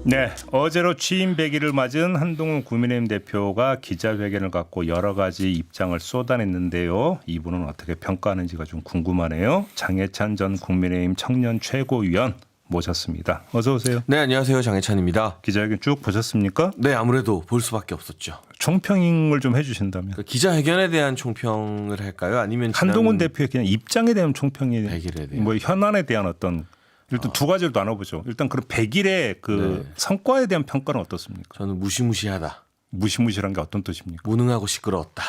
네, 어제로 취임 100일을 맞은 한동훈 국민의힘 대표가 기자회견을 갖고 여러 가지 입장을 쏟아냈는데요. 이분은 어떻게 평가하는지가 좀 궁금하네요. 장해찬 전 국민의힘 청년 최고위원 모셨습니다. 어서 오세요. 네, 안녕하세요. 장해찬입니다. 기자회견 쭉 보셨습니까? 네, 아무래도 볼 수밖에 없었죠. 총평을 좀 해주신다면. 그 기자회견에 대한 총평을 할까요? 아니면 한동훈 대표의 그냥 입장에 대한 총평이 100일에 대한. 뭐 현안에 대한 어떤 일단 두 가지를 나눠보죠. 일단 그런 100일의 그 네. 성과에 대한 평가는 어떻습니까? 저는 무시무시하다. 무시무시한 게 어떤 뜻입니까? 무능하고 시끄러웠다.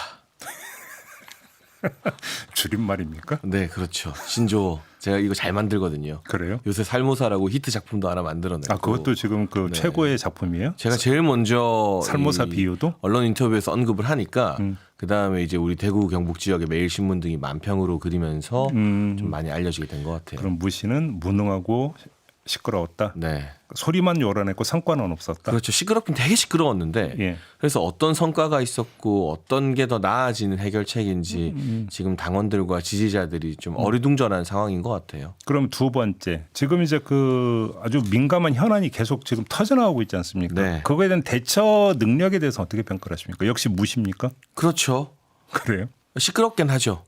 줄임말입니까? 네, 그렇죠. 신조어. 제가 이거 잘 만들거든요. 그래요? 요새 살모사라고 히트 작품도 하나 만들어냈고. 아, 그것도 지금 그 네. 최고의 작품이에요? 제가 제일 먼저 살모사 이 비유도? 언론 인터뷰에서 언급을 하니까 그다음에 이제 우리 대구 경북 지역의 매일신문 등이 만평으로 그리면서 좀 많이 알려지게 된 것 같아요. 그럼 무시는 무능하고 시끄러웠다. 네. 소리만 요란했고 성과는 없었다. 그렇죠. 시끄럽긴 되게 시끄러웠는데 예. 그래서 어떤 성과가 있었고 어떤 게 더 나아지는 해결책인지 지금 당원들과 지지자들이 좀 어리둥절한 상황인 것 같아요. 그럼 두 번째, 지금 이제 그 아주 민감한 현안이 계속 지금 터져나오고 있지 않습니까? 네. 그거에 대한 대처 능력에 대해서 어떻게 평가를 하십니까? 역시 무시입니까? 그렇죠. 그래요? 시끄럽긴 하죠.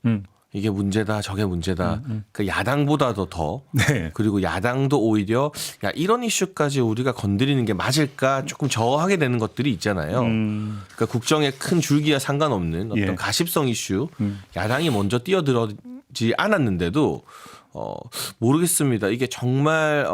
이게 문제다 저게 문제다. 그 야당보다도 더 네. 그리고 야당도 오히려 야 이런 이슈까지 우리가 건드리는 게 맞을까 조금 저하게 되는 것들이 있잖아요. 그러니까 국정에 큰 줄기와 상관없는 어떤 예. 가십성 이슈 야당이 먼저 뛰어들지 않았는데도 모르겠습니다. 이게 정말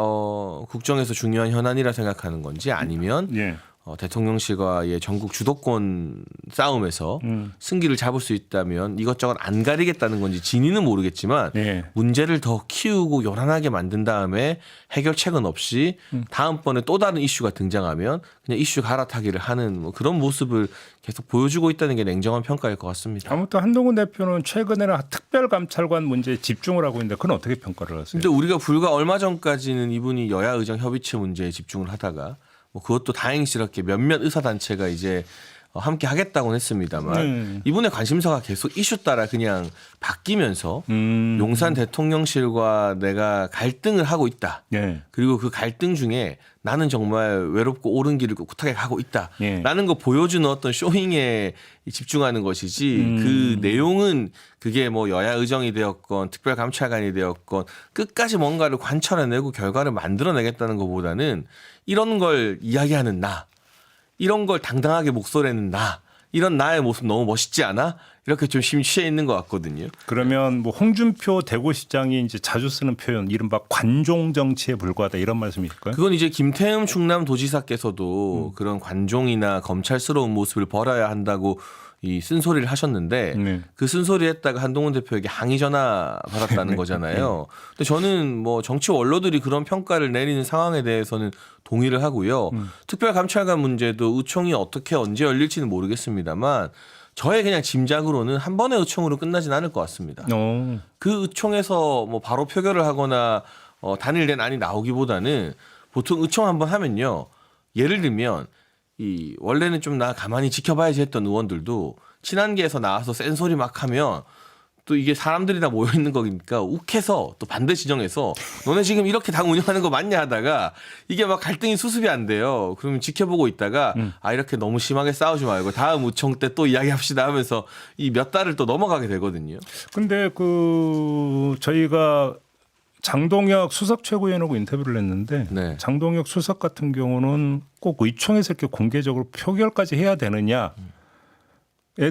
국정에서 중요한 현안이라 생각하는 건지 아니면 예. 대통령실과의 전국 주도권 싸움에서 승기를 잡을 수 있다면 이것저것 안 가리겠다는 건지 진위는 모르겠지만 예. 문제를 더 키우고 요란하게 만든 다음에 해결책은 없이 다음번에 또 다른 이슈가 등장하면 그냥 이슈 갈아타기를 하는 뭐 그런 모습을 계속 보여주고 있다는 게 냉정한 평가일 것 같습니다. 아무튼 한동훈 대표는 최근에는 특별감찰관 문제에 집중을 하고 있는데 그건 어떻게 평가를 하세요? 근데 우리가 불과 얼마 전까지는 이분이 여야 의장 협의체 문제에 집중을 하다가 뭐 그것도 다행스럽게 몇몇 의사단체가 이제 함께 하겠다고는 했습니다만 이분의 관심사가 계속 이슈 따라 그냥 바뀌면서 용산 대통령실과 내가 갈등을 하고 있다. 예. 그리고 그 갈등 중에 나는 정말 외롭고 옳은 길을 꿋꿋하게 가고 있다라는 예. 거 보여주는 어떤 쇼잉에 집중하는 것이지 그 내용은 그게 뭐 여야 의정이 되었건 특별감찰관이 되었건 끝까지 뭔가를 관철해내고 결과를 만들어내겠다는 것보다는 이런 걸 이야기하는 나 이런 걸 당당하게 목소리내는 나 이런 나의 모습 너무 멋있지 않아? 이렇게 좀 심취해 있는 것 같거든요. 그러면 뭐 홍준표 대구시장이 이제 자주 쓰는 표현, 이른바 관종 정치에 불과하다 이런 말씀이실까요? 그건 이제 김태흠 충남도지사께서도 그런 관종이나 검찰스러운 모습을 버려야 한다고 이 쓴소리를 하셨는데 네. 그 쓴소리 했다가 한동훈 대표에게 항의 전화 받았다는 거잖아요. 근데 저는 뭐 정치 원로들이 그런 평가를 내리는 상황에 대해서는 동의를 하고요. 특별감찰관 문제도 의총이 어떻게 언제 열릴지는 모르겠습니다만 저의 그냥 짐작으로는 한 번의 의총으로 끝나진 않을 것 같습니다. 그 의총에서 뭐 바로 표결을 하거나 단일된 안이 나오기보다는 보통 의총 한번 하면요. 예를 들면 이 원래는 좀 나 가만히 지켜봐야지 했던 의원들도 친한계에서 나와서 센소리 막 하면 또 이게 사람들이 다 모여 있는 거니까 욱해서 또 반대 지정해서 너네 지금 이렇게 당 운영하는 거 맞냐 하다가 이게 막 갈등이 수습이 안 돼요. 그러면 지켜보고 있다가 아 이렇게 너무 심하게 싸우지 말고 다음 의총 때 또 이야기합시다 하면서 이 몇 달을 또 넘어가게 되거든요. 근데 그 저희가 장동혁 수석 최고위원하고 인터뷰를 했는데 네. 장동혁 수석 같은 경우는 꼭 의총에서 이렇게 공개적으로 표결까지 해야 되느냐에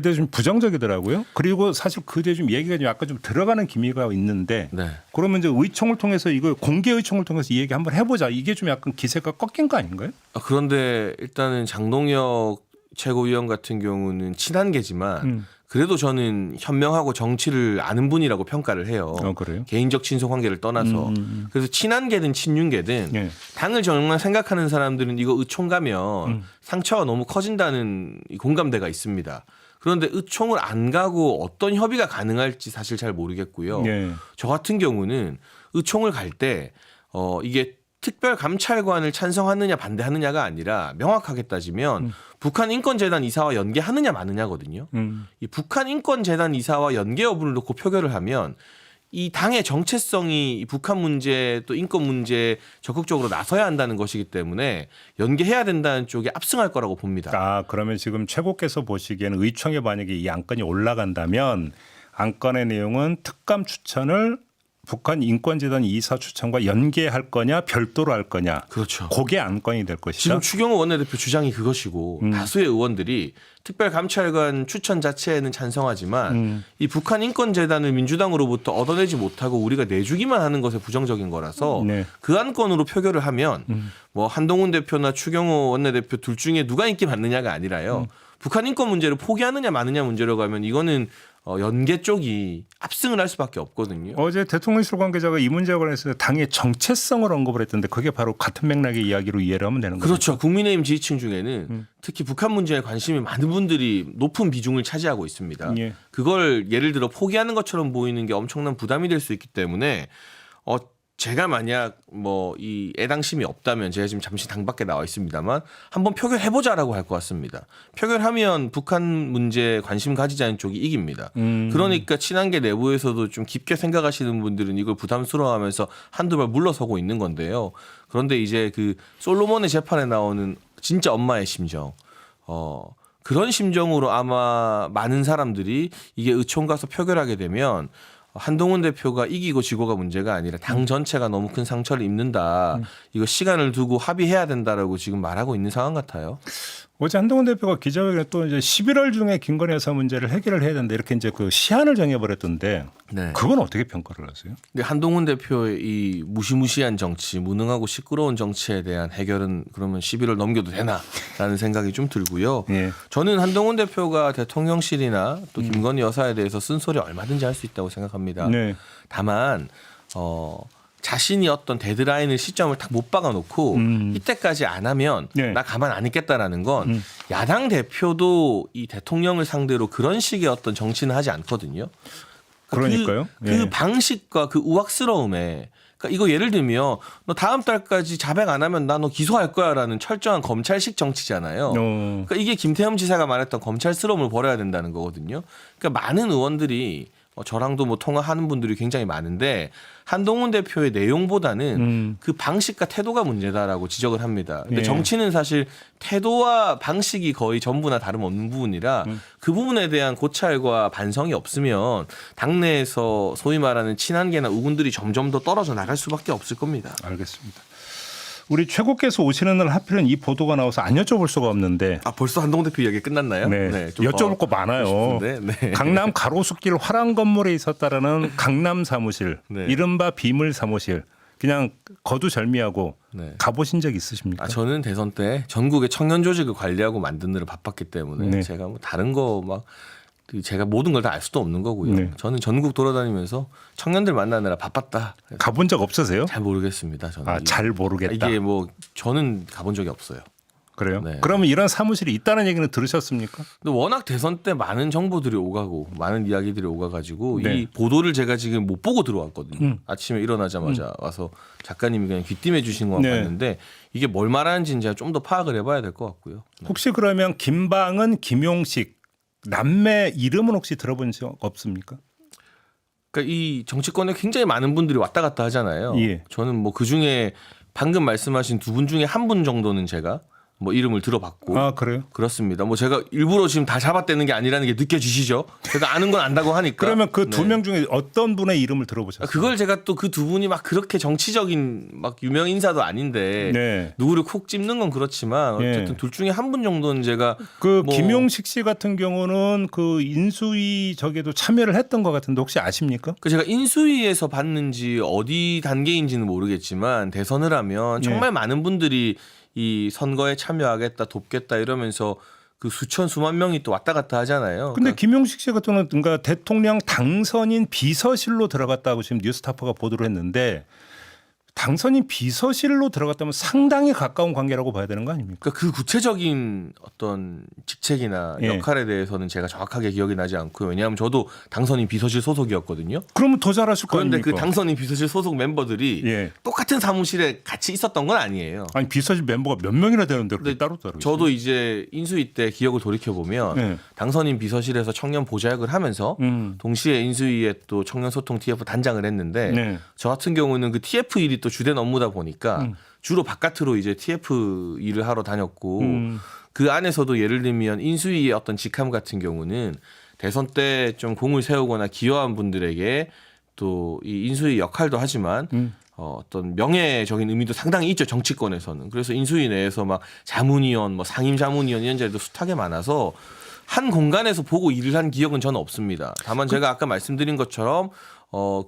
대해 좀 부정적이더라고요. 그리고 사실 그 뒤에 좀 얘기가 좀 약간 좀 들어가는 기미가 있는데 네. 그러면 이제 의총을 통해서 이거 공개 의총을 통해서 이 얘기 한번 해보자. 이게 좀 약간 기세가 꺾인 거 아닌가요? 그런데 일단은 장동혁 최고위원 같은 경우는 친한계지만 그래도 저는 현명하고 정치를 아는 분이라고 평가를 해요. 그래요? 개인적 친소 관계를 떠나서. 그래서 친한계든 친윤계든 예. 당을 정말 생각하는 사람들은 이거 의총 가면 상처가 너무 커진다는 공감대가 있습니다. 그런데 의총을 안 가고 어떤 협의가 가능할지 사실 잘 모르겠고요. 예. 저 같은 경우는 의총을 갈 때 이게 특별감찰관을 찬성하느냐 반대하느냐가 아니라 명확하게 따지면 북한 인권재단 이사와 연계하느냐 마느냐거든요. 이 북한 인권재단 이사와 연계 여부를 놓고 표결을 하면 이 당의 정체성이 북한 문제 또 인권 문제에 적극적으로 나서야 한다는 것이기 때문에 연계해야 된다는 쪽에 압승할 거라고 봅니다. 아, 그러면 지금 최고께서 보시기에는 의총에 만약에 이 안건이 올라간다면 안건의 내용은 특감 추천을 북한 인권재단 이사 추천과 연계할 거냐 별도로 할 거냐. 그렇죠. 그게 안건이 될 것이다. 지금 추경호 원내대표 주장이 그것이고 다수의 의원들이 특별감찰관 추천 자체에는 찬성하지만 이 북한 인권재단을 민주당으로부터 얻어내지 못하고 우리가 내주기만 하는 것에 부정적인 거라서 네. 그 안건으로 표결을 하면 뭐 한동훈 대표나 추경호 원내대표 둘 중에 누가 인기 많느냐가 아니라요. 북한 인권 문제를 포기하느냐 마느냐 문제라고 하면 이거는 연계 쪽이 압승을 할 수밖에 없거든요. 어제 대통령실 관계자가 이 문제에 관해서 당의 정체성을 언급을 했던데 그게 바로 같은 맥락의 이야기로 이해를 하면 되는 거죠. 그렇죠. 국민의힘 지지층 중에는 특히 북한 문제에 관심이 많은 분들이 높은 비중을 차지하고 있습니다. 예. 그걸 예를 들어 포기하는 것처럼 보이는 게 엄청난 부담이 될 수 있기 때문에 제가 만약 뭐 이 애당심이 없다면 제가 지금 잠시 당 밖에 나와 있습니다만 한번 표결해보자라고 할 것 같습니다. 표결하면 북한 문제에 관심 가지자는 쪽이 이깁니다. 그러니까 친한계 내부에서도 좀 깊게 생각하시는 분들은 이걸 부담스러워하면서 한두 발 물러서고 있는 건데요. 그런데 이제 그 솔로몬의 재판에 나오는 진짜 엄마의 심정. 그런 심정으로 아마 많은 사람들이 이게 의총 가서 표결하게 되면 한동훈 대표가 이기고 지고가 문제가 아니라 당 전체가 너무 큰 상처를 입는다. 이거 시간을 두고 합의해야 된다라고 지금 말하고 있는 상황 같아요. 어제 한동훈 대표가 기자회견에 또 이제 11월 중에 김건희 여사 문제를 해결을 해야 된다 이렇게 이제 그 시한을 정해버렸던데 네. 그건 어떻게 평가를 하세요? 근데 한동훈 대표의 이 무시무시한 정치, 무능하고 시끄러운 정치에 대한 해결은 그러면 11월 넘겨도 되나라는 생각이 좀 들고요. 예. 저는 한동훈 대표가 대통령실이나 또 김건희 여사에 대해서 쓴소리 얼마든지 할 수 있다고 생각합니다. 네. 다만 자신이 어떤 데드라인을 시점을 딱 못 박아놓고 이때까지 안 하면 네. 나 가만 안 있겠다라는 건 야당 대표도 이 대통령을 상대로 그런 식의 어떤 정치는 하지 않거든요. 그러니까요. 그 예. 방식과 그 우악스러움에 그러니까 이거 예를 들면 너 다음 달까지 자백 안 하면 나 너 기소할 거야라는 철저한 검찰식 정치잖아요. 그러니까 이게 김태흠 지사가 말했던 검찰스러움을 버려야 된다는 거거든요. 그러니까 많은 의원들이 저랑도 뭐 통화하는 분들이 굉장히 많은데 한동훈 대표의 내용보다는 그 방식과 태도가 문제다라고 지적을 합니다. 근데 예. 정치는 사실 태도와 방식이 거의 전부나 다름없는 부분이라 그 부분에 대한 고찰과 반성이 없으면 당내에서 소위 말하는 친한계나 우군들이 점점 더 떨어져 나갈 수밖에 없을 겁니다. 알겠습니다. 우리 최고께서 오시는 날 하필은 이 보도가 나와서 안 여쭤볼 수가 없는데 아 벌써 한동훈 대표 이야기 끝났나요? 네. 좀 여쭤볼 거 많아요. 싶은데, 네. 강남 가로수길 화랑 건물에 있었다라는 강남 사무실, 네. 이른바 비밀 사무실, 그냥 거두절미하고 네. 가보신 적 있으십니까? 저는 대선 때 전국의 청년 조직을 관리하고 만드느라 바빴기 때문에 네. 제가 뭐 다른 거 막 제가 모든 걸 다 알 수도 없는 거고요. 네. 저는 전국 돌아다니면서 청년들 만나느라 바빴다. 가본 적 없으세요? 잘 모르겠습니다. 저는 아, 잘 모르겠다. 이게 뭐 저는 가본 적이 없어요. 그래요? 네. 그러면 이런 사무실이 있다는 얘기는 들으셨습니까? 근데 워낙 대선 때 많은 정보들이 오가고 많은 이야기들이 오가가지고 네. 이 보도를 제가 지금 못 보고 들어왔거든요. 아침에 일어나자마자 와서 작가님이 그냥 귀띔해 주신 것만 네. 봤는데 이게 뭘 말하는지는 제가 좀 더 파악을 해봐야 될 것 같고요. 혹시 그러면 김방은, 김용식 남매 이름은 혹시 들어본 적 없습니까? 그러니까 이 정치권에 굉장히 많은 분들이 왔다 갔다 하잖아요. 예. 저는 뭐 그 중에 방금 말씀하신 두 분 중에 한 분 정도는 제가 뭐 이름을 들어봤고 아, 그래요? 그렇습니다. 뭐 제가 일부러 지금 다 잡아떼는 게 아니라는 게 느껴지시죠? 제가 아는 건 안다고 하니까. 그러면 그 두 네. 명 중에 어떤 분의 이름을 들어보셨어요? 그걸 제가 또 그 두 분이 막 그렇게 정치적인 막 유명 인사도 아닌데 네. 누구를 콕 집는 건 그렇지만 어쨌든 예. 둘 중에 한 분 정도는 제가 그 뭐 김용식 씨 같은 경우는 그 인수위 저기도 참여를 했던 것 같은데 혹시 아십니까? 그 제가 인수위에서 봤는지 어디 단계인지는 모르겠지만 대선을 하면 정말 예. 많은 분들이 이 선거에 참여하겠다, 돕겠다 이러면서 그 수천 수만 명이 또 왔다 갔다 하잖아요. 근데 그러니까 김용식 씨 같은 경우는 그러니까 대통령 당선인 비서실로 들어갔다고 지금 뉴스타파가 보도를 했는데 당선인 비서실로 들어갔다면 상당히 가까운 관계라고 봐야 되는 거 아닙니까? 그러니까 그 구체적인 어떤 직책이나 예. 역할에 대해서는 제가 정확하게 기억이 나지 않고요. 왜냐하면 저도 당선인 비서실 소속이었거든요. 그러면 더 잘하실 거 그런데 아닙니까? 그 당선인 비서실 소속 멤버들이 예. 똑같은 사무실에 같이 있었던 건 아니에요. 아니 비서실 멤버가 몇 명이나 되는데 그렇게 근데 따로따로 저도 이제 인수위 때 기억을 돌이켜 보면 예. 당선인 비서실에서 청년 보좌역을 하면서 동시에 인수위에 또 청년 소통 TF 단장을 했는데 네. 저 같은 경우는 그 TF 일이 또 주된 업무다 보니까 주로 바깥으로 이제 TF 일을 하러 다녔고 그 안에서도 예를 들면 인수위의 어떤 직함 같은 경우는 대선 때 좀 공을 세우거나 기여한 분들에게 또 이 인수위 역할도 하지만 어떤 명예적인 의미도 상당히 있죠, 정치권에서는. 그래서 인수위 내에서 막 자문위원, 뭐 상임자문위원 이런 자리도 숫하게 많아서 한 공간에서 보고 일을 한 기억은 저는 없습니다. 다만 제가 아까 말씀드린 것처럼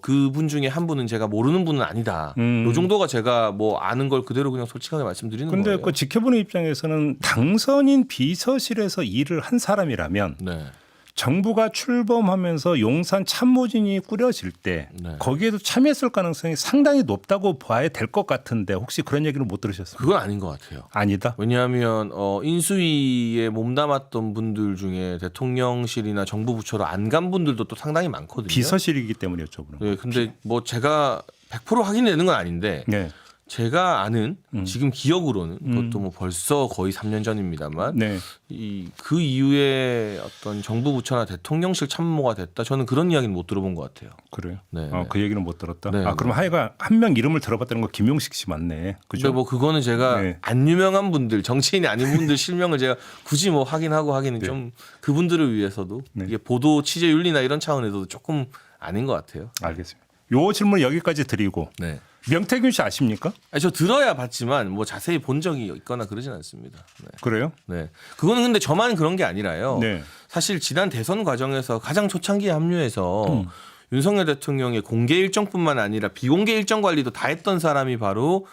그분 중에 한 분은 제가 모르는 분은 아니다. 이 정도가 제가 뭐 아는 걸 그대로 그냥 솔직하게 말씀드리는 근데 거예요. 그 지켜보는 입장에서는 당선인 비서실에서 일을 한 사람이라면 네. 정부가 출범하면서 용산 참모진이 꾸려질 때 네. 거기에도 참여했을 가능성이 상당히 높다고 봐야 될 것 같은데 혹시 그런 얘기는 못 들으셨습니까? 그건 아닌 것 같아요. 아니다. 왜냐하면 인수위에 몸담았던 분들 중에 대통령실이나 정부 부처로 안 간 분들도 또 상당히 많거든요. 비서실이기 때문에 여쭤보는 거예요. 네, 근데 뭐 제가 100% 확인되는 건 아닌데 네. 제가 아는 지금 기억으로는 그것도 뭐 벌써 거의 3년 전입니다만 네. 그 이후에 어떤 정부 부처나 대통령실 참모가 됐다. 저는 그런 이야기는 못 들어본 것 같아요. 그래요. 네, 네. 그 얘기는 못 들었다. 네, 그럼 하여간 한 명 이름을 들어봤다는 거 김용식 씨 맞네. 그죠? 근데 뭐 그거는 제가 네. 안 유명한 분들, 정치인이 아닌 분들 실명을 제가 굳이 뭐 확인하고 하기는 네. 좀 그분들을 위해서도 네. 이게 보도 취재 윤리나 이런 차원에서도 조금 아닌 것 같아요. 알겠습니다. 요 질문 여기까지 드리고 네. 명태균 씨 아십니까? 아니, 저 들어야 봤지만 뭐 자세히 본 적이 있거나 그러진 않습니다. 네. 그래요? 네. 그거는 근데 저만 그런 게 아니라요. 네. 사실 지난 대선 과정에서 가장 초창기에 합류해서 윤석열 대통령의 공개 일정뿐만 아니라 비공개 일정 관리도 다 했던 사람이 바로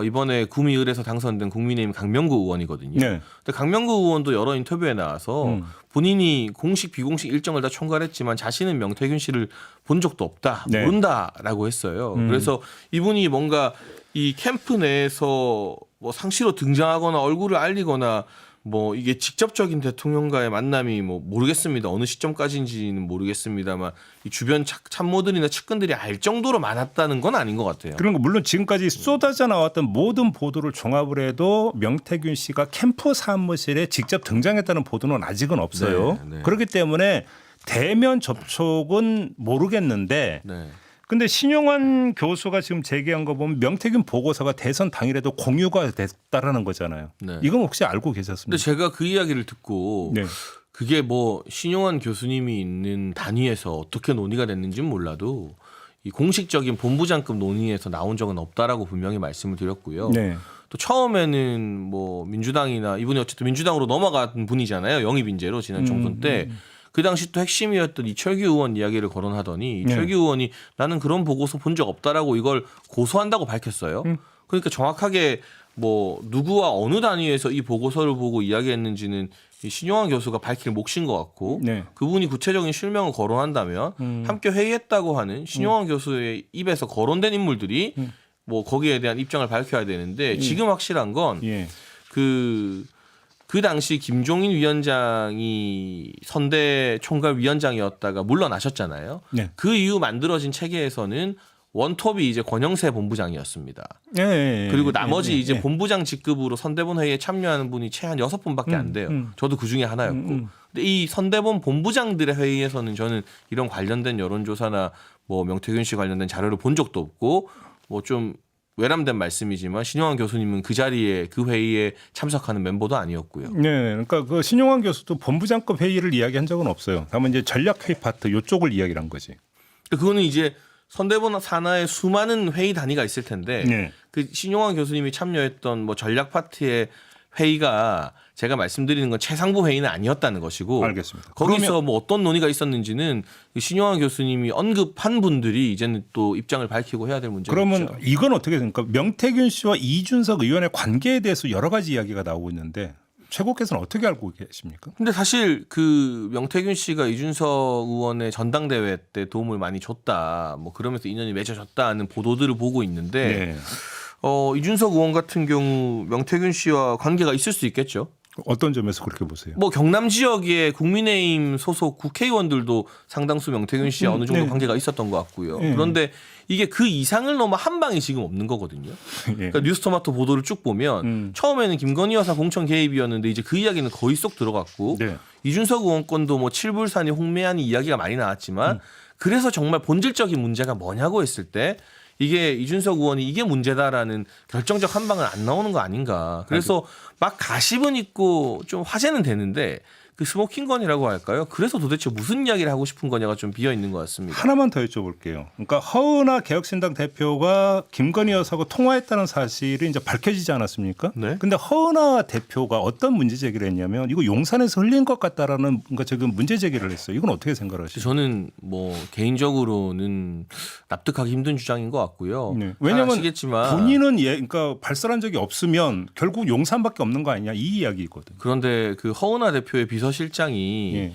이번에 구미을에서 당선된 국민의힘 강명구 의원이거든요. 네. 근데 강명구 의원도 여러 인터뷰에 나와서 본인이 공식 비공식 일정을 다 총괄했지만 자신은 명태균 씨를 본 적도 없다, 네. 모른다라고 했어요. 그래서 이분이 뭔가 이 캠프 내에서 뭐 상시로 등장하거나 얼굴을 알리거나 뭐 이게 직접적인 대통령과의 만남이 뭐 모르겠습니다. 어느 시점까지인지는 모르겠습니다만 이 주변 참모들이나 측근들이 알 정도로 많았다는 건 아닌 것 같아요. 그런 거 물론 지금까지 쏟아져 나왔던 모든 보도를 종합을 해도 명태균 씨가 캠프 사무실에 직접 등장했다는 보도는 아직은 없어요. 네, 네. 그렇기 때문에 대면 접촉은 모르겠는데 네. 근데 신용환 교수가 지금 제기한 거 보면 명태균 보고서가 대선 당일에도 공유가 됐다라는 거잖아요. 네. 이건 혹시 알고 근데 계셨습니까? 제가 그 이야기를 듣고 네. 그게 뭐 신용환 교수님이 있는 단위에서 어떻게 논의가 됐는지는 몰라도 이 공식적인 본부장급 논의에서 나온 적은 없다라고 분명히 말씀을 드렸고요. 네. 또 처음에는 뭐 민주당이나 이분이 어쨌든 민주당으로 넘어간 분이잖아요. 영입 인재로 지난 총선 때. 그 당시 또 핵심이었던 이철규 의원 이야기를 거론하더니 이철규 의원이 나는 그런 보고서 본 적 없다라고 이걸 고소한다고 밝혔어요. 그러니까 정확하게 뭐 누구와 어느 단위에서 이 보고서를 보고 이야기했는지는 이 신용환 교수가 밝힐 몫인 것 같고 네. 그분이 구체적인 실명을 거론한다면 함께 회의했다고 하는 신용환 교수의 입에서 거론된 인물들이 뭐 거기에 대한 입장을 밝혀야 되는데 지금 확실한 건 예. 그 당시 김종인 위원장이 선대 총괄 위원장이었다가 물러나셨잖아요. 네. 그 이후 만들어진 체계에서는 원톱이 이제 권영세 본부장이었습니다. 예. 그리고 나머지 예. 이제 예. 본부장 직급으로 선대본 회의에 참여하는 분이 채 한 6분밖에 안 돼요. 저도 그 중에 하나였고. 근데 이 선대본 본부장들의 회의에서는 저는 이런 관련된 여론조사나 뭐 명태균 씨 관련된 자료를 본 적도 없고 뭐 좀 외람된 말씀이지만 신용환 교수님은 그 자리에 그 회의에 참석하는 멤버도 아니었고요. 네, 그러니까 그 신용환 교수도 본부장급 회의를 이야기한 적은 없어요. 다만 이제 전략 회의 파트 요쪽을 이야기를 한 거지. 그거는 이제 선대본 산하에 수많은 회의 단위가 있을 텐데 네. 그 신용환 교수님이 참여했던 뭐 전략 파트의 회의가 제가 말씀드리는 건 최상부 회의는 아니었다는 것이고 알겠습니다. 거기서 그러면 뭐 어떤 논의가 있었는지는 신용환 교수님이 언급한 분들이 이제는 또 입장을 밝히고 해야 될 문제가 그러면 있죠. 이건 어떻게 됩니까? 명태균 씨와 이준석 의원의 관계에 대해서 여러 가지 이야기가 나오고 있는데 최고께서는 어떻게 알고 계십니까? 근데 사실 그 명태균 씨가 이준석 의원의 전당대회 때 도움을 많이 줬다. 뭐 그러면서 인연이 맺어졌다는 보도들을 보고 있는데 네. 이준석 의원 같은 경우 명태균 씨와 관계가 있을 수 있겠죠. 어떤 점에서 그렇게 보세요? 뭐 경남 지역의 국민의힘 소속 국회의원들도 상당수 명태균 씨와 어느 정도 네. 관계가 있었던 것 같고요. 네. 그런데 이게 그 이상을 넘어 한 방이 지금 없는 거거든요. 예. 그러니까 뉴스토마토 보도를 쭉 보면 처음에는 김건희 여사 공천 개입이었는데 이제 그 이야기는 거의 쏙 들어갔고 네. 이준석 의원 건도 뭐 칠불산이 홍매안이 이야기가 많이 나왔지만 그래서 정말 본질적인 문제가 뭐냐고 했을 때 이게 이준석 의원이 이게 문제다라는 결정적 한 방은 안 나오는 거 아닌가. 그래서 막 가십은 있고 좀 화제는 되는데 그 스모킹건이라고 할까요? 그래서 도대체 무슨 이야기를 하고 싶은 거냐가 좀 비어 있는 것 같습니다. 하나만 더 여쭤볼게요. 그러니까 허은하 개혁신당 대표가 김건희 여사하고 통화했다는 사실이 이제 밝혀지지 않았습니까? 네. 근데 허은하 대표가 어떤 문제 제기를 했냐면 이거 용산에서 흘린 것 같다라는 뭔가 지금 문제 제기를 했어요. 이건 어떻게 생각하시죠? 저는 뭐 개인적으로는 납득하기 힘든 주장인 것 같고요. 네. 왜냐하면 아시겠지만 본인은 그러니까 발설한 적이 없으면 결국 용산밖에 없는 거 아니냐 이 이야기거든요. 그런데 그 허은하 대표의 비서실장이 예.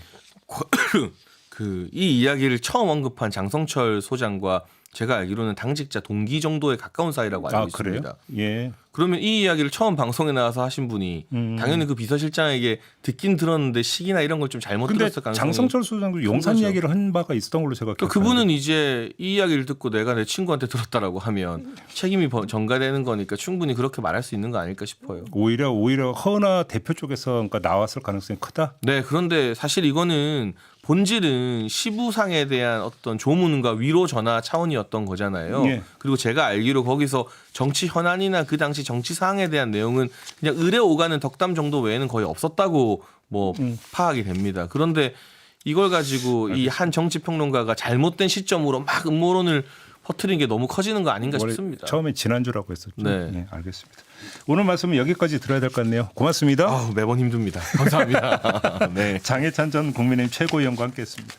그 이 이야기를 처음 언급한 장성철 소장과 제가 알기로는 당직자 동기 정도에 가까운 사이라고 알고 있습니다. 그래요? 예. 그러면 이 이야기를 처음 방송에 나와서 하신 분이 당연히 그 비서실장에게 듣긴 들었는데 시기나 이런 걸 좀 잘못 근데 들었을 가능성이 장성철 소장도 용산 거죠. 이야기를 한 바가 있었던 걸로 제가 그러니까 그분은 이제 이 이야기를 듣고 내가 내 친구한테 들었다라고 하면 책임이 전가되는 거니까 충분히 그렇게 말할 수 있는 거 아닐까 싶어요. 오히려 허은하 대표 쪽에서 그러니까 나왔을 가능성이 크다. 네, 그런데 사실 이거는 본질은 시부상에 대한 어떤 조문과 위로 전화 차원이었던 거잖아요. 예. 그리고 제가 알기로 거기서 정치 현안이나 그 당시 정치 사항에 대한 내용은 그냥 의뢰 오가는 덕담 정도 외에는 거의 없었다고 뭐 파악이 됩니다. 그런데 이걸 가지고 이 한 정치 평론가가 잘못된 시점으로 막 음모론을 퍼뜨린 게 너무 커지는 거 아닌가 싶습니다. 처음에 지난주라고 했었죠. 네. 알겠습니다. 오늘 말씀은 여기까지 들어야 될 것 같네요. 고맙습니다. 매번 힘듭니다. 감사합니다. 네. 장해찬 전 국민의힘 최고위원과 함께했습니다.